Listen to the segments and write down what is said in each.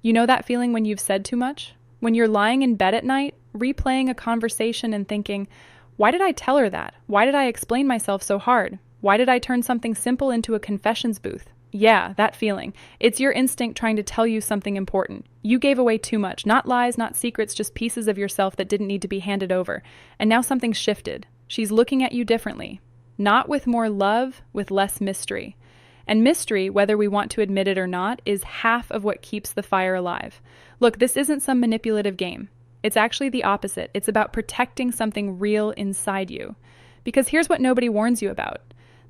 You know that feeling when you've said too much? When you're lying in bed at night, replaying a conversation and thinking, why did I tell her that? Why did I explain myself so hard? Why did I turn something simple into a confessions booth? Yeah, that feeling. It's your instinct trying to tell you something important. You gave away too much. Not lies, not secrets, just pieces of yourself that didn't need to be handed over. And now something's shifted. She's looking at you differently. Not with more love, with less mystery. And mystery, whether we want to admit it or not, is half of what keeps the fire alive. Look, this isn't some manipulative game. It's actually the opposite. It's about protecting something real inside you. Because here's what nobody warns you about.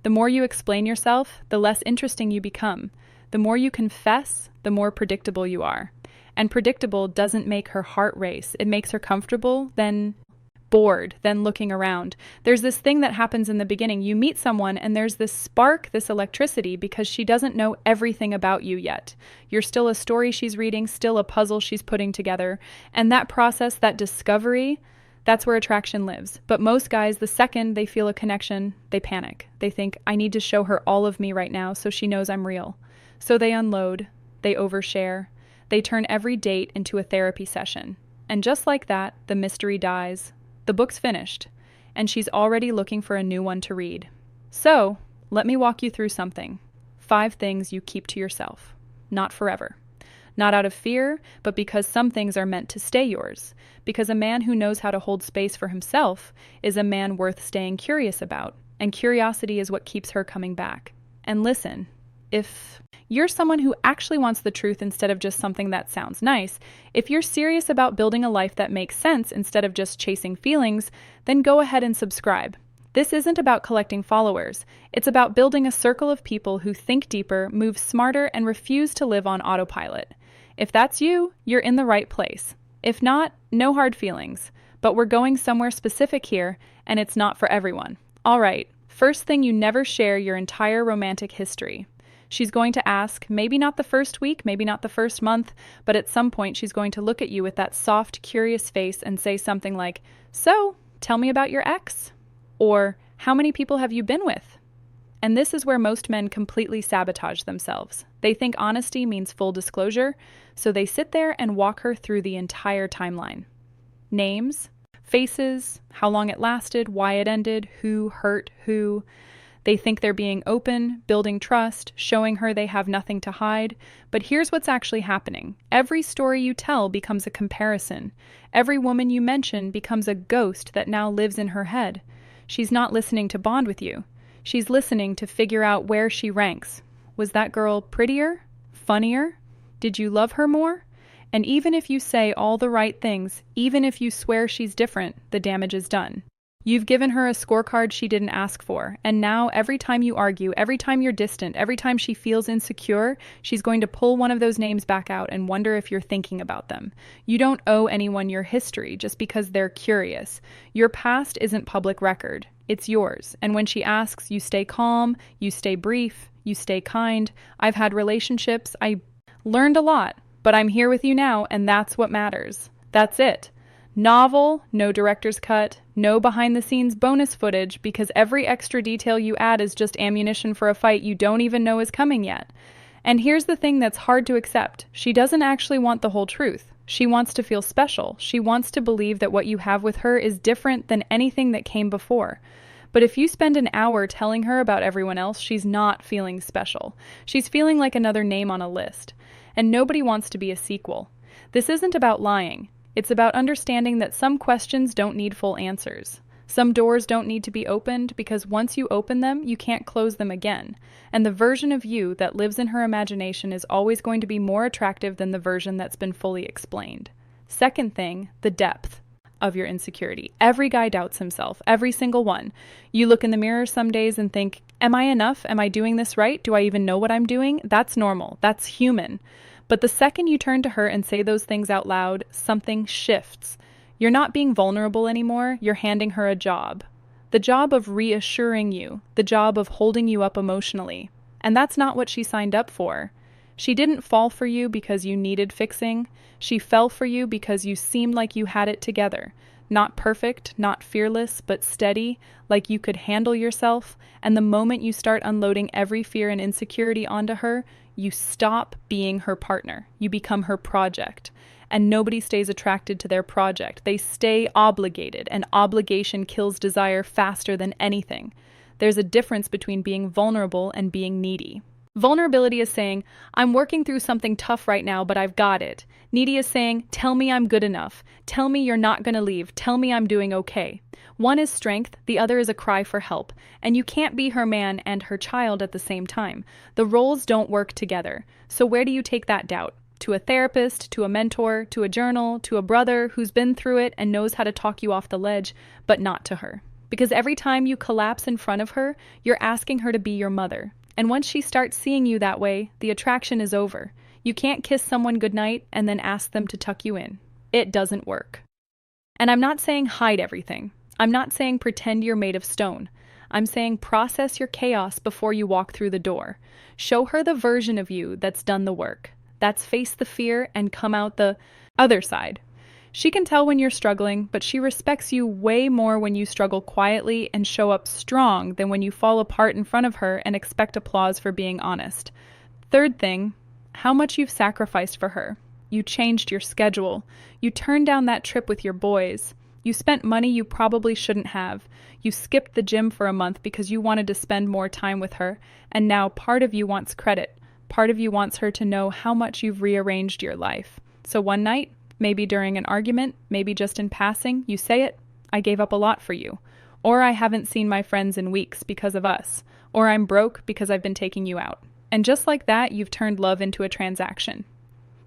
The more you explain yourself, the less interesting you become. The more you confess, the more predictable you are. And predictable doesn't make her heart race. It makes her comfortable, then bored, then looking around. There's this thing that happens in the beginning. You meet someone and there's this spark, this electricity, because she doesn't know everything about you yet. You're still a story she's reading, still a puzzle she's putting together. And that process, that discovery, that's where attraction lives. But most guys, the second they feel a connection, they panic. They think, I need to show her all of me right now so she knows I'm real. So they unload, they overshare, they turn every date into a therapy session. And just like that, the mystery dies. The book's finished, and she's already looking for a new one to read. So, let me walk you through something. 5 things you keep to yourself. Not forever. Not out of fear, but because some things are meant to stay yours. Because a man who knows how to hold space for himself is a man worth staying curious about. And curiosity is what keeps her coming back. And listen, if you're someone who actually wants the truth instead of just something that sounds nice, if you're serious about building a life that makes sense instead of just chasing feelings, then go ahead and subscribe. This isn't about collecting followers. It's about building a circle of people who think deeper, move smarter, and refuse to live on autopilot. If that's you, you're in the right place. If not, no hard feelings. But we're going somewhere specific here, and it's not for everyone. All right, first thing, you never share your entire romantic history. She's going to ask, maybe not the first week, maybe not the first month, but at some point she's going to look at you with that soft, curious face and say something like, so, tell me about your ex. Or, how many people have you been with? And this is where most men completely sabotage themselves. They think honesty means full disclosure, so they sit there and walk her through the entire timeline. Names, faces, how long it lasted, why it ended, who hurt who. They think they're being open, building trust, showing her they have nothing to hide. But here's what's actually happening. Every story you tell becomes a comparison. Every woman you mention becomes a ghost that now lives in her head. She's not listening to bond with you. She's listening to figure out where she ranks. Was that girl prettier? Funnier? Did you love her more? And even if you say all the right things, even if you swear she's different, the damage is done. You've given her a scorecard she didn't ask for, and now every time you argue, every time you're distant, every time she feels insecure, she's going to pull one of those names back out and wonder if you're thinking about them. You don't owe anyone your history just because they're curious. Your past isn't public record. It's yours. And when she asks, you stay calm, you stay brief, you stay kind. I've had relationships, I learned a lot, but I'm here with you now, and that's what matters. That's it. Novel, no director's cut, no behind-the-scenes bonus footage, because every extra detail you add is just ammunition for a fight you don't even know is coming yet. And here's the thing that's hard to accept. She doesn't actually want the whole truth. She wants to feel special. She wants to believe that what you have with her is different than anything that came before. But if you spend an hour telling her about everyone else, she's not feeling special. She's feeling like another name on a list. And nobody wants to be a sequel. This isn't about lying. It's about understanding that some questions don't need full answers. Some doors don't need to be opened because once you open them, you can't close them again. And the version of you that lives in her imagination is always going to be more attractive than the version that's been fully explained. Second thing, the depth of your insecurity. Every guy doubts himself, every single one. You look in the mirror some days and think, am I enough? Am I doing this right? Do I even know what I'm doing? That's normal. That's human. But the second you turn to her and say those things out loud, something shifts. You're not being vulnerable anymore, you're handing her a job. The job of reassuring you, the job of holding you up emotionally. And that's not what she signed up for. She didn't fall for you because you needed fixing. She fell for you because you seemed like you had it together. Not perfect, not fearless, but steady, like you could handle yourself. And the moment you start unloading every fear and insecurity onto her, You stop being her partner. You become her project. And nobody stays attracted to their project. They stay obligated, and obligation kills desire faster than anything. There's a difference between being vulnerable and being needy. Vulnerability is saying, I'm working through something tough right now, but I've got it. Needy is saying, tell me I'm good enough. Tell me you're not going to leave. Tell me I'm doing okay. One is strength, the other is a cry for help. And you can't be her man and her child at the same time. The roles don't work together. So where do you take that doubt? To a therapist, to a mentor, to a journal, to a brother who's been through it and knows how to talk you off the ledge, but not to her. Because every time you collapse in front of her, you're asking her to be your mother. And once she starts seeing you that way, the attraction is over. You can't kiss someone goodnight and then ask them to tuck you in. It doesn't work. And I'm not saying hide everything. I'm not saying pretend you're made of stone. I'm saying process your chaos before you walk through the door. Show her the version of you that's done the work. That's face the fear and come out the other side. She can tell when you're struggling, but she respects you way more when you struggle quietly and show up strong than when you fall apart in front of her and expect applause for being honest. Third thing, how much you've sacrificed for her. You changed your schedule. You turned down that trip with your boys. You spent money you probably shouldn't have. You skipped the gym for a month because you wanted to spend more time with her, and now part of you wants credit. Part of you wants her to know how much you've rearranged your life. So one night, maybe during an argument, maybe just in passing, you say it, I gave up a lot for you. Or I haven't seen my friends in weeks because of us. Or I'm broke because I've been taking you out. And just like that, you've turned love into a transaction.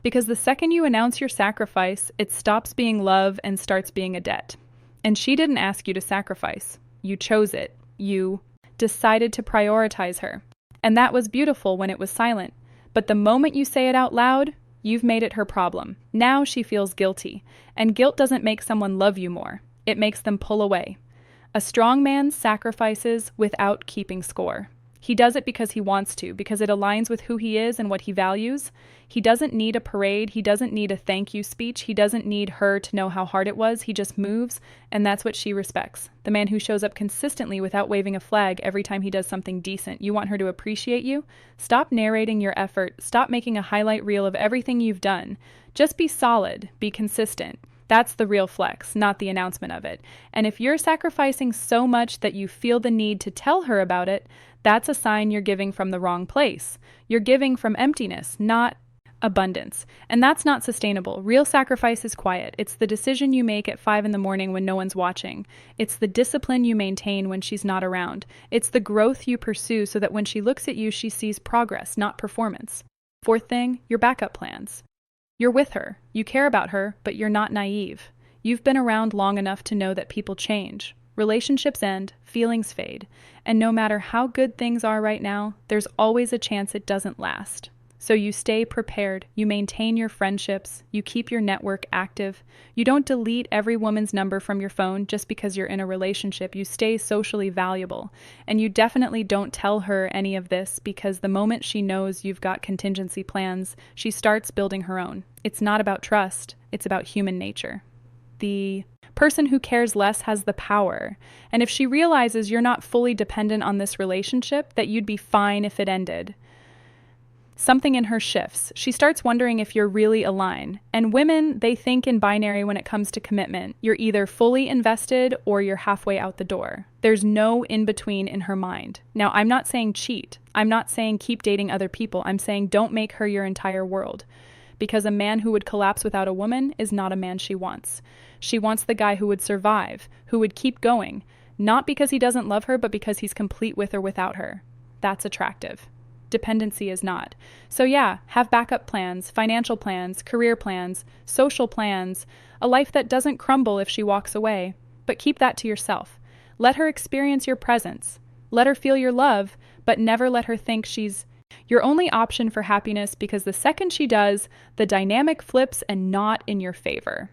Because the second you announce your sacrifice, it stops being love and starts being a debt. And she didn't ask you to sacrifice. You chose it. You decided to prioritize her. And that was beautiful when it was silent. But the moment you say it out loud, you've made it her problem. Now she feels guilty. And guilt doesn't make someone love you more. It makes them pull away. A strong man sacrifices without keeping score. He does it because he wants to, because it aligns with who he is and what he values. He doesn't need a parade. He doesn't need a thank you speech. He doesn't need her to know how hard it was. He just moves, and that's what she respects. The man who shows up consistently without waving a flag every time he does something decent. You want her to appreciate you? Stop narrating your effort. Stop making a highlight reel of everything you've done. Just be solid. Be consistent. That's the real flex, not the announcement of it. And if you're sacrificing so much that you feel the need to tell her about it, that's a sign you're giving from the wrong place. You're giving from emptiness, not abundance. And that's not sustainable. Real sacrifice is quiet. It's the decision you make at 5 a.m. when no one's watching. It's the discipline you maintain when she's not around. It's the growth you pursue so that when she looks at you, she sees progress, not performance. Fourth thing, your backup plans. You're with her. You care about her, but you're not naive. You've been around long enough to know that people change. Relationships end, feelings fade, and no matter how good things are right now, there's always a chance it doesn't last. So you stay prepared, you maintain your friendships, you keep your network active. You don't delete every woman's number from your phone just because you're in a relationship. You stay socially valuable. And you definitely don't tell her any of this because the moment she knows you've got contingency plans, she starts building her own. It's not about trust, it's about human nature. The person who cares less has the power. And if she realizes you're not fully dependent on this relationship, that you'd be fine if it ended, something in her shifts. She starts wondering if you're really aligned. And women, they think in binary when it comes to commitment. You're either fully invested or you're halfway out the door. There's no in-between in her mind. Now, I'm not saying cheat. I'm not saying keep dating other people. I'm saying don't make her your entire world. Because a man who would collapse without a woman is not a man she wants. She wants the guy who would survive, who would keep going. Not because he doesn't love her, but because he's complete with or without her. That's attractive. Dependency is not. So yeah, have backup plans, financial plans, career plans, social plans, a life that doesn't crumble if she walks away. But keep that to yourself. Let her experience your presence. Let her feel your love, but never let her think she's your only option for happiness, because the second she does, the dynamic flips and not in your favor.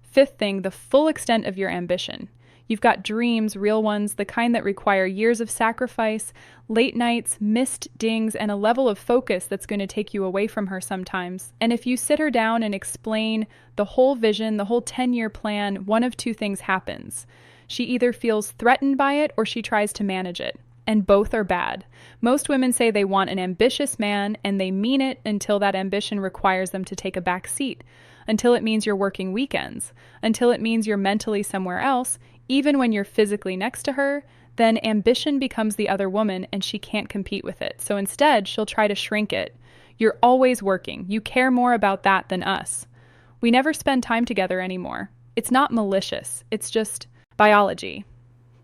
Fifth thing, the full extent of your ambition. You've got dreams, real ones, the kind that require years of sacrifice, late nights, missed dings, and a level of focus that's going to take you away from her sometimes. And if you sit her down and explain the whole vision, the whole 10-year plan, one of two things happens. She either feels threatened by it or she tries to manage it. and both are bad. Most women say they want an ambitious man, and they mean it until that ambition requires them to take a back seat, until it means you're working weekends, until it means you're mentally somewhere else, even when you're physically next to her. Then ambition becomes the other woman and she can't compete with it. So instead, she'll try to shrink it. You're always working. You care more about that than us. We never spend time together anymore. It's not malicious. It's just biology.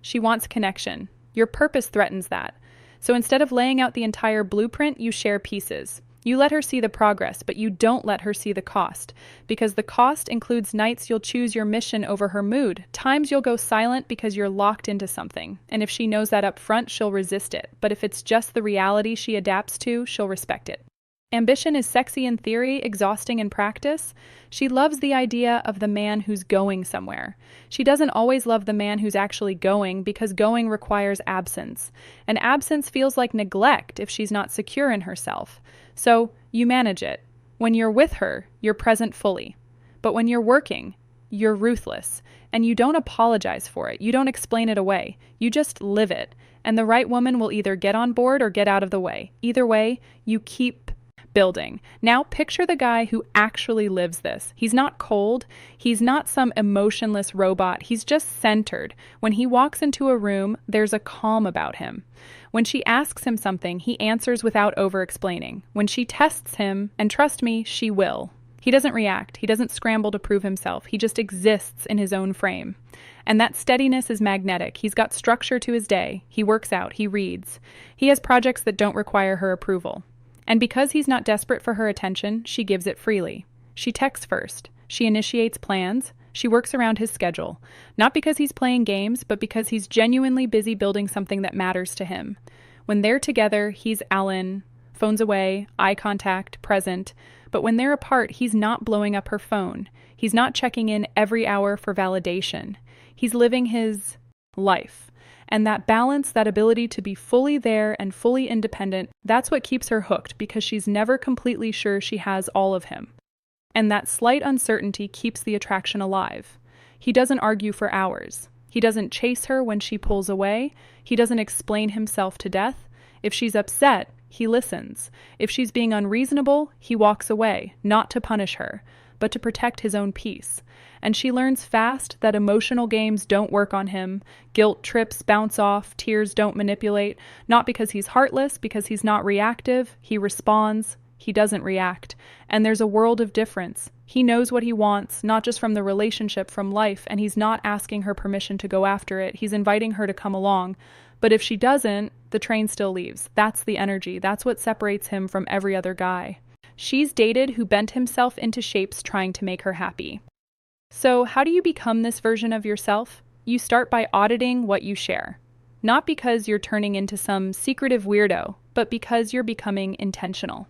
She wants connection. Your purpose threatens that. So instead of laying out the entire blueprint, you share pieces. You let her see the progress, but you don't let her see the cost, because the cost includes nights you'll choose your mission over her mood, times you'll go silent because you're locked into something, and if she knows that up front, she'll resist it, but if it's just the reality she adapts to, she'll respect it. Ambition is sexy in theory, exhausting in practice. She loves the idea of the man who's going somewhere. She doesn't always love the man who's actually going, because going requires absence, and absence feels like neglect if she's not secure in herself. So you manage it. When you're with her, you're present fully. But when you're working, you're ruthless. And you don't apologize for it. You don't explain it away. You just live it. And the right woman will either get on board or get out of the way. Either way, you keep building. Now picture the guy who actually lives this. He's not cold. He's not some emotionless robot. He's just centered. When he walks into a room, there's a calm about him. When she asks him something, he answers without over-explaining. When she tests him, and trust me, she will. He doesn't react. He doesn't scramble to prove himself. He just exists in his own frame. And that steadiness is magnetic. He's got structure to his day. He works out. He reads. He has projects that don't require her approval. And because he's not desperate for her attention, she gives it freely. She texts first. She initiates plans. She works around his schedule. Not because he's playing games, but because he's genuinely busy building something that matters to him. When they're together, he's Alan, phones away, eye contact, present. But when they're apart, he's not blowing up her phone. He's not checking in every hour for validation. He's living his life. And that balance, that ability to be fully there and fully independent, that's what keeps her hooked, because she's never completely sure she has all of him. And that slight uncertainty keeps the attraction alive. He doesn't argue for hours. He doesn't chase her when she pulls away. He doesn't explain himself to death. If she's upset, he listens. If she's being unreasonable, he walks away, not to punish her, but to protect his own peace. And she learns fast that emotional games don't work on him. Guilt trips bounce off, tears don't manipulate, not because he's heartless, because he's not reactive. He responds. He doesn't react. And there's a world of difference. He knows what he wants, not just from the relationship, from life, and he's not asking her permission to go after it. He's inviting her to come along. But if she doesn't, the train still leaves. That's the energy. That's what separates him from every other guy. She's dated who bent himself into shapes trying to make her happy. So how do you become this version of yourself? You start by auditing what you share. Not because you're turning into some secretive weirdo, but because you're becoming intentional.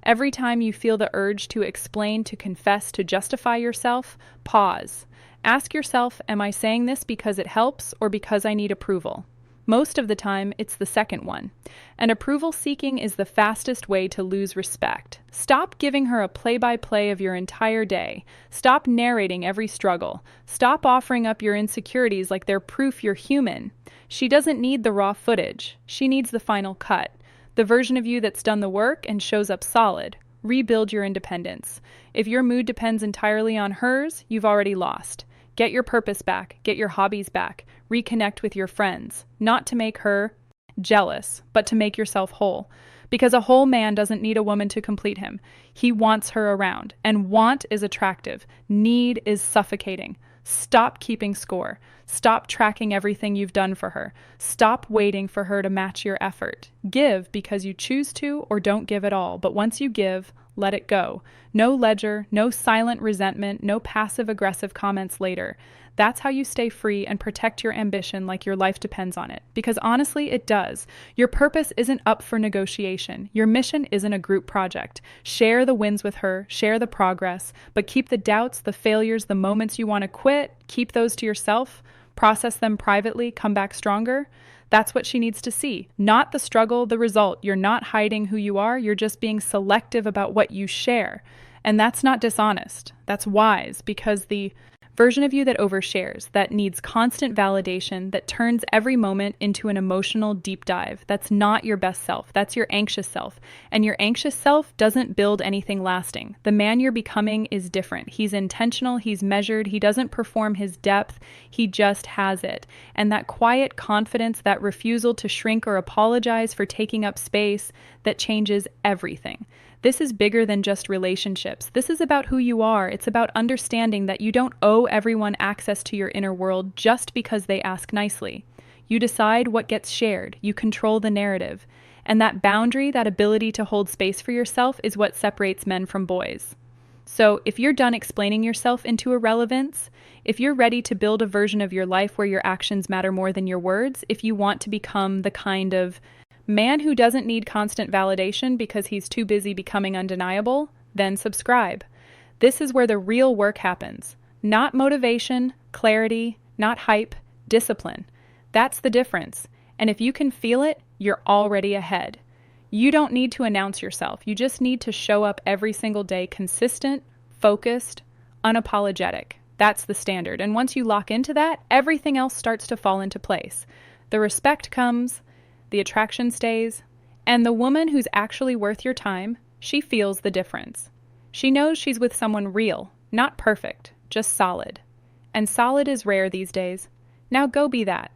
Every time you feel the urge to explain, to confess, to justify yourself, pause. Ask yourself, am I saying this because it helps or because I need approval? Most of the time, it's the second one. And approval seeking is the fastest way to lose respect. Stop giving her a play-by-play of your entire day. Stop narrating every struggle. Stop offering up your insecurities like they're proof you're human. She doesn't need the raw footage. She needs the final cut. The version of you that's done the work and shows up solid. Rebuild your independence. If your mood depends entirely on hers, you've already lost. Get your purpose back. Get your hobbies back. Reconnect with your friends. Not to make her jealous, but to make yourself whole. Because a whole man doesn't need a woman to complete him. He wants her around. And want is attractive. Need is suffocating. Stop keeping score. Stop tracking everything you've done for her. Stop waiting for her to match your effort. Give because you choose to, or don't give at all. But once you give, let it go. No ledger, no silent resentment, no passive-aggressive comments later. That's how you stay free and protect your ambition like your life depends on it. Because honestly, it does. Your purpose isn't up for negotiation. Your mission isn't a group project. Share the wins with her, share the progress, but keep the doubts, the failures, the moments you want to quit, keep those to yourself. Process them privately, come back stronger. That's what she needs to see. Not the struggle, the result. You're not hiding who you are. You're just being selective about what you share. And that's not dishonest. That's wise, because the Version of you that overshares, that needs constant validation, that turns every moment into an emotional deep dive. That's not your best self. That's your anxious self. And your anxious self doesn't build anything lasting. The man you're becoming is different. He's intentional, he's measured, he doesn't perform his depth, he just has it. And that quiet confidence, that refusal to shrink or apologize for taking up space, that changes everything. This is bigger than just relationships. This is about who you are. It's about understanding that you don't owe everyone access to your inner world just because they ask nicely. You decide what gets shared. You control the narrative. And that boundary, that ability to hold space for yourself, is what separates men from boys. So if you're done explaining yourself into irrelevance, if you're ready to build a version of your life where your actions matter more than your words, if you want to become the kind of man who doesn't need constant validation because he's too busy becoming undeniable, then subscribe. This is where the real work happens. Not motivation, clarity, not hype, discipline. That's the difference. And if you can feel it, you're already ahead. You don't need to announce yourself. You just need to show up every single day consistent, focused, unapologetic. That's the standard. And once you lock into that, everything else starts to fall into place. The respect comes, the attraction stays, and the woman who's actually worth your time, she feels the difference. She knows she's with someone real, not perfect, just solid. And solid is rare these days. Now go be that.